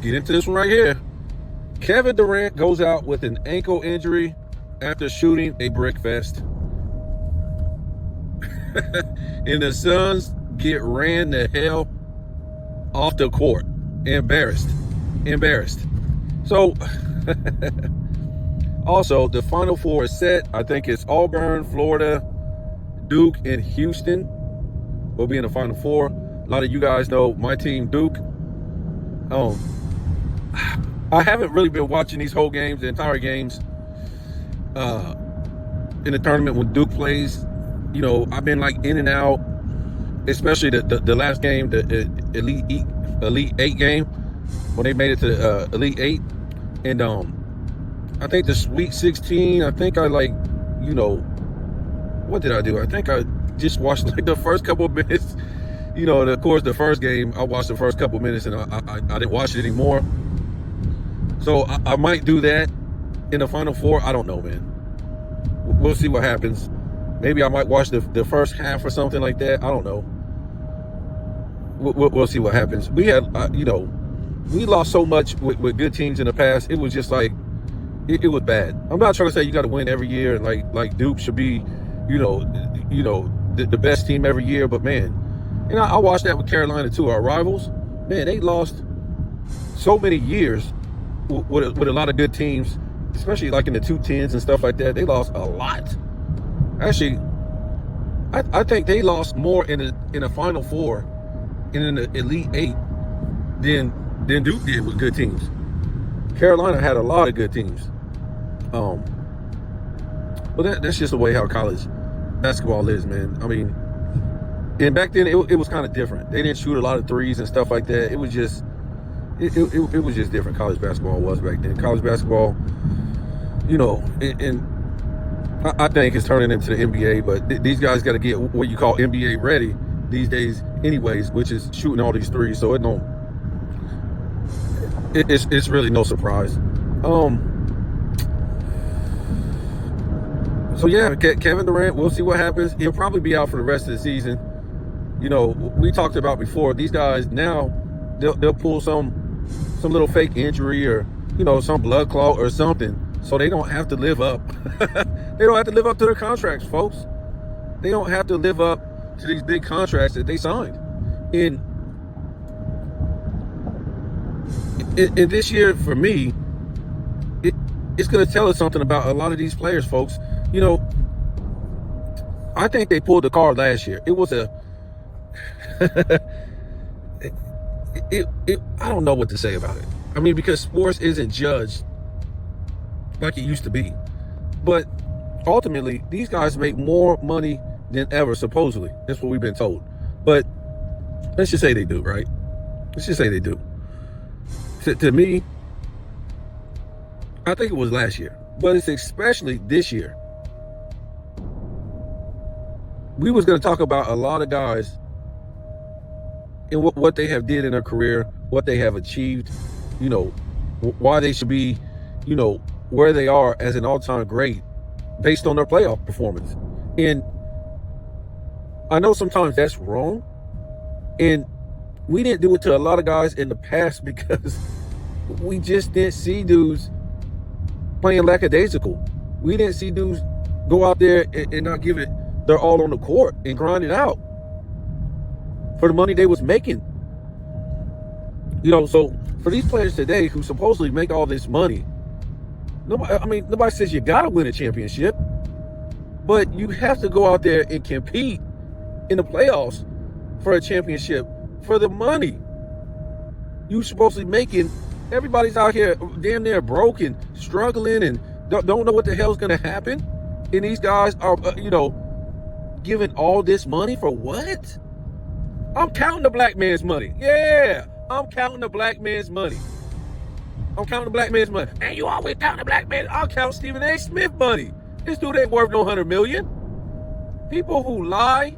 get into this one right here. Kevin Durant goes out with an ankle injury after shooting a brick fest. And the Suns get ran the hell off the court. Embarrassed. So, also, the Final Four is set. I think it's Auburn, Florida, Duke, and Houston will be in the Final Four. A lot of you guys know my team, Duke. I haven't really been watching these whole games, the entire games, in the tournament when Duke plays. You know, I've been like in and out, especially the last game, the Elite Eight game, when they made it to Elite Eight. And I think the Sweet 16, I think I what did I do? I think I just watched like the first couple of minutes. And of course, the first game, I watched the first couple of minutes and I didn't watch it anymore. So I might do that in the Final Four. I don't know, man. We'll see what happens. Maybe I might watch the first half or something like that. I don't know. We'll see what happens. We had, we lost so much with good teams in the past. It was just like, it was bad. I'm not trying to say you got to win every year and like Duke should be, the best team every year. But man, I watched that with Carolina too. Our rivals, man, they lost so many years with a lot of good teams, especially like in the 210s and stuff like that. They lost a lot. Actually, I think they lost more in a Final Four and in the Elite Eight than Duke did with good teams. Carolina had a lot of good teams. But that's just the way how college basketball is, man. I mean, and back then it was kind of different. They didn't shoot a lot of threes and stuff like that. It was just it was just different. College basketball was back then. College basketball, and I think it's turning into the NBA. But these guys got to get what you call NBA ready these days, anyways, which is shooting all these threes. So it's really no surprise. So yeah, Kevin Durant, we'll see what happens. He'll probably be out for the rest of the season. We talked about before, these guys now, they'll pull some little fake injury or, some blood clot or something, so they don't have to live up. They don't have to live up to their contracts, folks. They don't have to live up to these big contracts that they signed. And this year, for me, it's going to tell us something about a lot of these players, folks. I think they pulled the card last year. It was I don't know what to say about it. I mean, because sports isn't judged like it used to be. But ultimately, these guys make more money than ever, supposedly. That's what we've been told. But let's just say they do, right? Let's just say they do. To me, I think it was last year, but it's especially this year. We was going to talk about a lot of guys and what they have did in their career, what they have achieved, why they should be, where they are as an all-time great based on their playoff performance. And I know sometimes that's wrong. And we didn't do it to a lot of guys in the past because we just didn't see dudes playing lackadaisical. We didn't see dudes go out there and not give it their all on the court and grind it out for the money they was making. So for these players today who supposedly make all this money, nobody says you gotta win a championship, but you have to go out there and compete in the playoffs for a championship for the money you supposedly making. Everybody's out here damn near broke and struggling and don't know what the hell's gonna happen. And these guys are, giving all this money for what? I'm counting the black man's money. Yeah, I'm counting the black man's money. And you always count the black man. I'll count Stephen A. Smith money. This dude ain't worth no $100 million. People who lie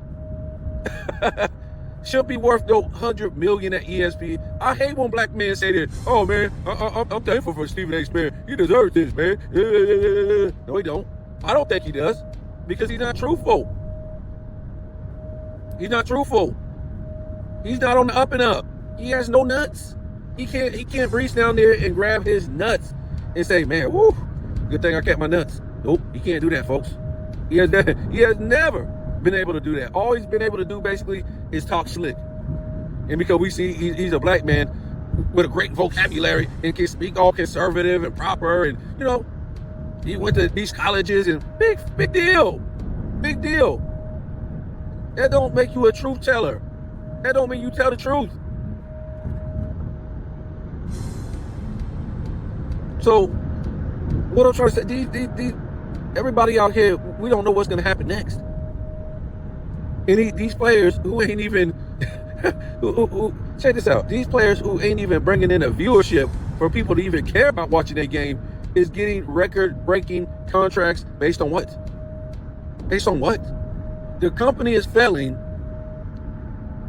should be worth no $100 million at ESPN. I hate when black men say that. Oh man, I'm thankful for Stephen A. Smith. He deserves this, man. No, he don't. I don't think he does because he's not truthful. He's not on the up and up. He has no nuts. He can't reach down there and grab his nuts and say, man, whoo, good thing I kept my nuts. Nope, he can't do that, folks. He has never been able to do that. All he's been able to do basically is talk slick. And because we see he's a black man with a great vocabulary and can speak all conservative and proper, and he went to these colleges, and big deal. That don't make you a truth teller. That don't mean you tell the truth. So what I'm trying to say, these everybody out here, we don't know what's going to happen next. And these players who ain't even, check this out. These players who ain't even bringing in a viewership for people to even care about watching their game is getting record-breaking contracts based on what? Based on what? The company is failing.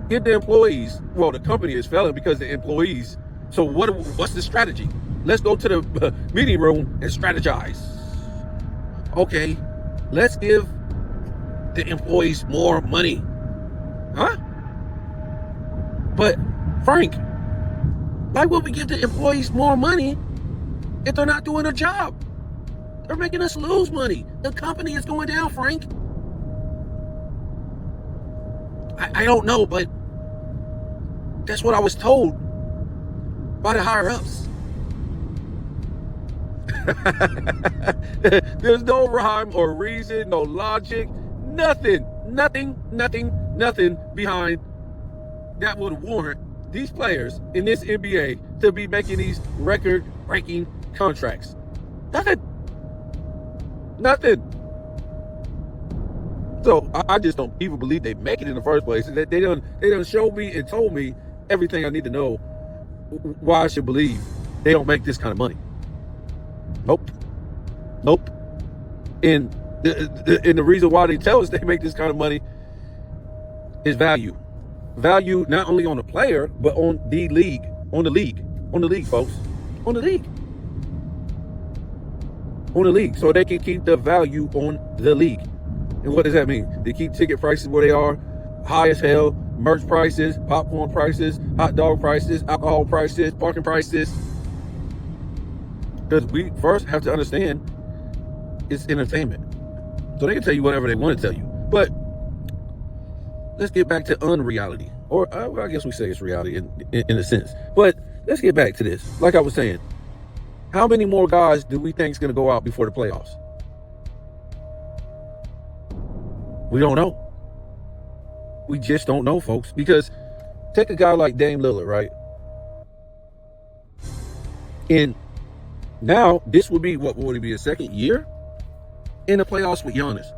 Get the employees. Well, the company is failing because the employees. So what's the strategy? Let's go to the meeting room and strategize. Okay, let's give the employees more money. Huh? But Frank, why would we give the employees more money if they're not doing their job? They're making us lose money. The company is going down, Frank. I don't know, but that's what I was told by the higher ups. There's no rhyme or reason, no logic, nothing behind that would warrant these players in this NBA to be making these record-breaking contracts. Nothing. So I just don't even believe they make it in the first place. They done showed me and told me everything I need to know why I should believe they don't make this kind of money. Nope. And the reason why they tell us they make this kind of money is value. Value not only on the player, but on the league. On the league, folks. On the league. So they can keep the value on the league. And what does that mean? They keep ticket prices where they are, high as hell, merch prices, popcorn prices, hot dog prices, alcohol prices, parking prices. Because we first have to understand it's entertainment. So they can tell you whatever they want to tell you. But let's get back to unreality. Or I guess we say it's reality in a sense. But let's get back to this. Like I was saying, how many more guys do we think is going to go out before the playoffs? We don't know. We just don't know, folks. Because take a guy like Dame Lillard, right? And now this would be, what would it be, a second year in the playoffs with Giannis?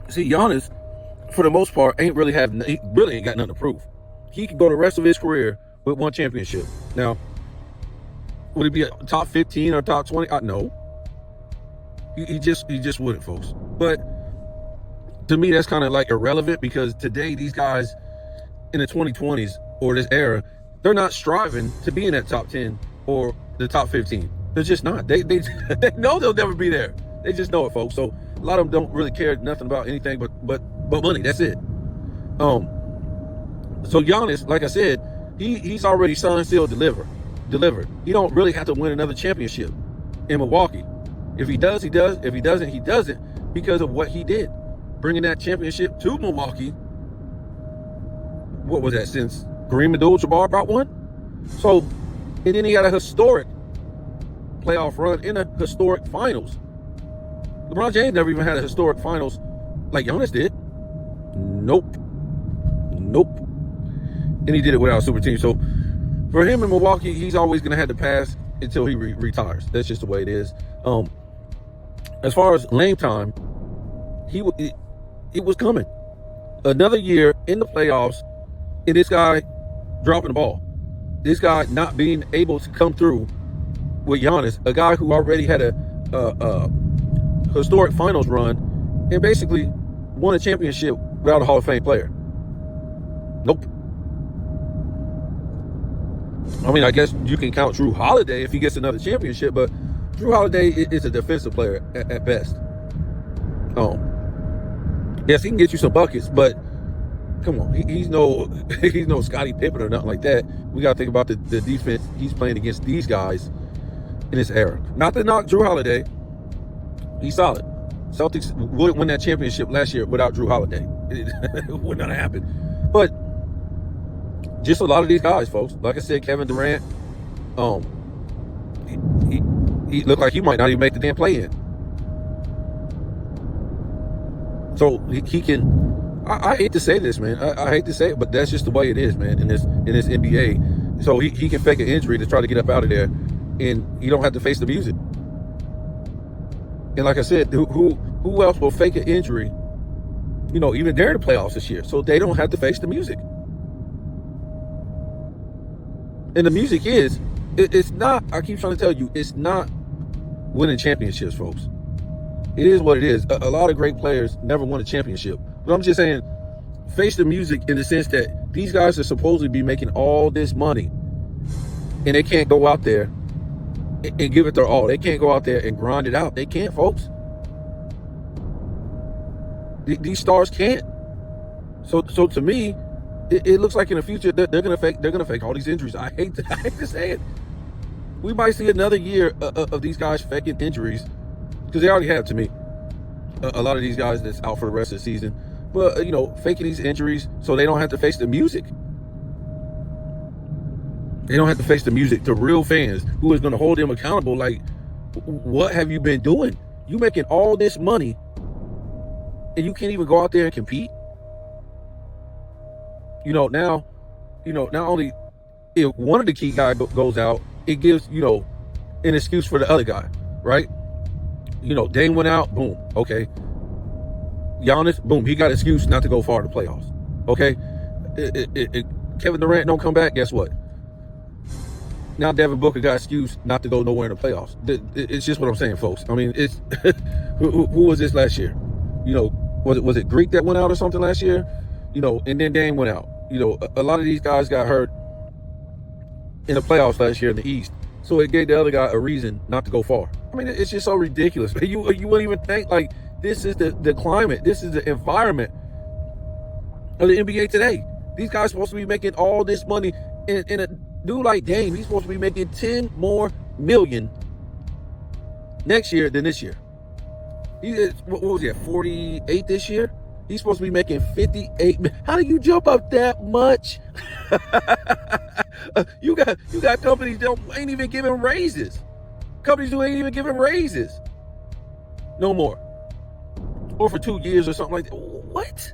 See, Giannis, for the most part, he really ain't got nothing to prove. He could go the rest of his career with one championship. Now, would it be a top 15 or top 20? No. He just wouldn't, folks. But to me, that's kind of like irrelevant, because today these guys in the 2020s or this era, they're not striving to be in that top 10 or the top 15. They're just not. They know they'll never be there. They just know it, folks. So a lot of them don't really care nothing about anything but money. That's it. So Giannis, like I said, he's already signed, sealed, delivered. He don't really have to win another championship in Milwaukee. If he does, he does. If he doesn't, he doesn't, because of what he did, bringing that championship to Milwaukee. What was that, since Kareem Abdul-Jabbar brought one? So, and then he had a historic playoff run in a historic finals. LeBron James never even had a historic finals like Giannis did. Nope. And he did it without a super team. So for him in Milwaukee, he's always going to have to pass until he retires. That's just the way it is. As far as lane time, it was coming. Another year in the playoffs, and this guy dropping the ball. This guy not being able to come through with Giannis, a guy who already had a historic finals run and basically won a championship without a Hall of Fame player. Nope. I mean, I guess you can count Drew Holiday if he gets another championship, but Drew Holiday is a defensive player at best. Yes, he can get you some buckets, but Come on, he's no he's no Scottie Pippen or nothing like that. We got to think about the defense he's playing against these guys in this era. Not to knock Drew Holiday, he's solid. Celtics wouldn't win that championship last year without Drew Holiday. It would not happen. But just a lot of these guys, folks. Like I said, Kevin Durant, he looked like he might not even make the damn play-in. So he can. I hate to say this, man. I hate to say it, but that's just the way it is, man. In this NBA, so he can fake an injury to try to get up out of there, and you don't have to face the music. And like I said, who else will fake an injury? You know, even during the playoffs this year, so they don't have to face the music. And the music it's not. I keep trying to tell you, it's not winning championships, folks. It is what it is. A lot of great players never won a championship. But I'm just saying, face the music in the sense that these guys are supposedly be making all this money, and they can't go out there and give it their all. They can't go out there and grind it out. They can't, folks. These stars can't. So to me, it looks like in the future they're gonna fake all these injuries. I hate to say it. We might see another year of these guys faking injuries, because they already have, to me. A lot of these guys that's out for the rest of the season, but you know, faking these injuries so they don't have to face the music. They don't have to face the music to real fans who is going to hold them accountable. Like, what have you been doing? You making all this money, and you can't even go out there and compete. Now not only if one of the key guys goes out, it gives an excuse for the other guy, right? Dame went out, boom, okay. Giannis, boom, he got an excuse not to go far in the playoffs, okay. Kevin Durant don't come back, guess what? Now Devin Booker got an excuse not to go nowhere in the playoffs. It's just what I'm saying, folks. I mean, it's who was this last year? Was it Greek that went out or something last year? And then Dame went out. A lot of these guys got hurt in the playoffs last year in the East, so it gave the other guy a reason not to go far. I mean, it's just so ridiculous. You wouldn't even think, like, this is the climate, this is the environment of the NBA today. These guys supposed to be making all this money, in a dude like Dame, he's supposed to be making $10 more million next year than this year. What was he at, 48 this year? He's supposed to be making 58 million. How do you jump up that much? You got companies that ain't even giving raises. Companies who ain't even giving raises no more, or for 2 years or something like that.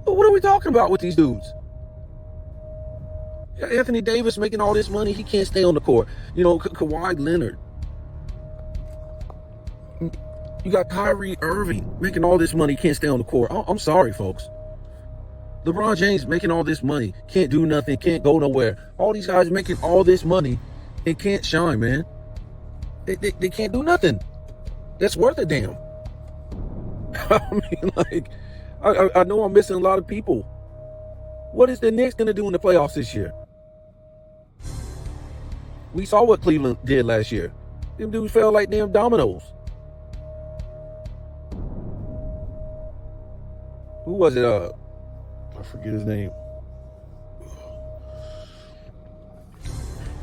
What are we talking about with these dudes? Anthony Davis making all this money, he can't stay on the court. Kawhi Leonard. You got Kyrie Irving making all this money, can't stay on the court. I'm sorry, folks. LeBron James making all this money, can't do nothing, can't go nowhere. All these guys making all this money and can't shine, man. They can't do nothing that's worth a damn. I mean, like, I know I'm missing a lot of people. What is the Knicks going to do in the playoffs this year? We saw what Cleveland did last year. Them dudes fell like damn dominoes. Who was it? I forget his name.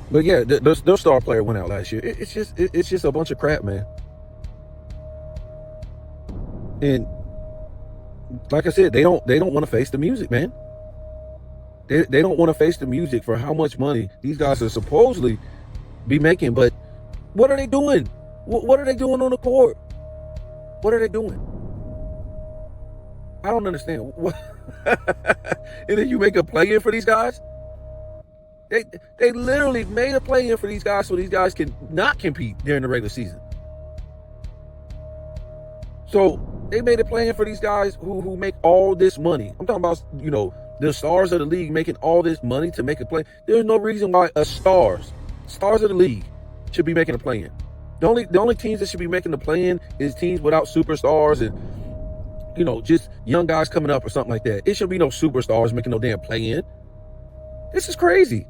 But yeah, their star player went out last year. It's just a bunch of crap, man. And like I said, they don't want to face the music, man. They don't want to face the music for how much money these guys are supposedly be making. But what are they doing? What are they doing on the court? What are they doing? I don't understand. And then you make a play-in for these guys? They literally made a play-in for these guys so these guys can not compete during the regular season. So they made a play-in for these guys who make all this money. I'm talking about, the stars of the league making all this money to make a play. There's no reason why stars of the league should be making a play-in. The only teams that should be making the play-in is teams without superstars and just young guys coming up or something like that. It should be no superstars making no damn play-in. This is crazy.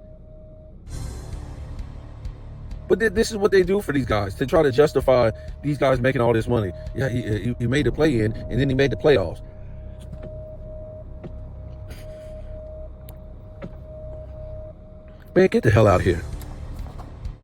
But this is what they do for these guys to try to justify these guys making all this money. Yeah, he made the play-in and then he made the playoffs. Man, get the hell out of here.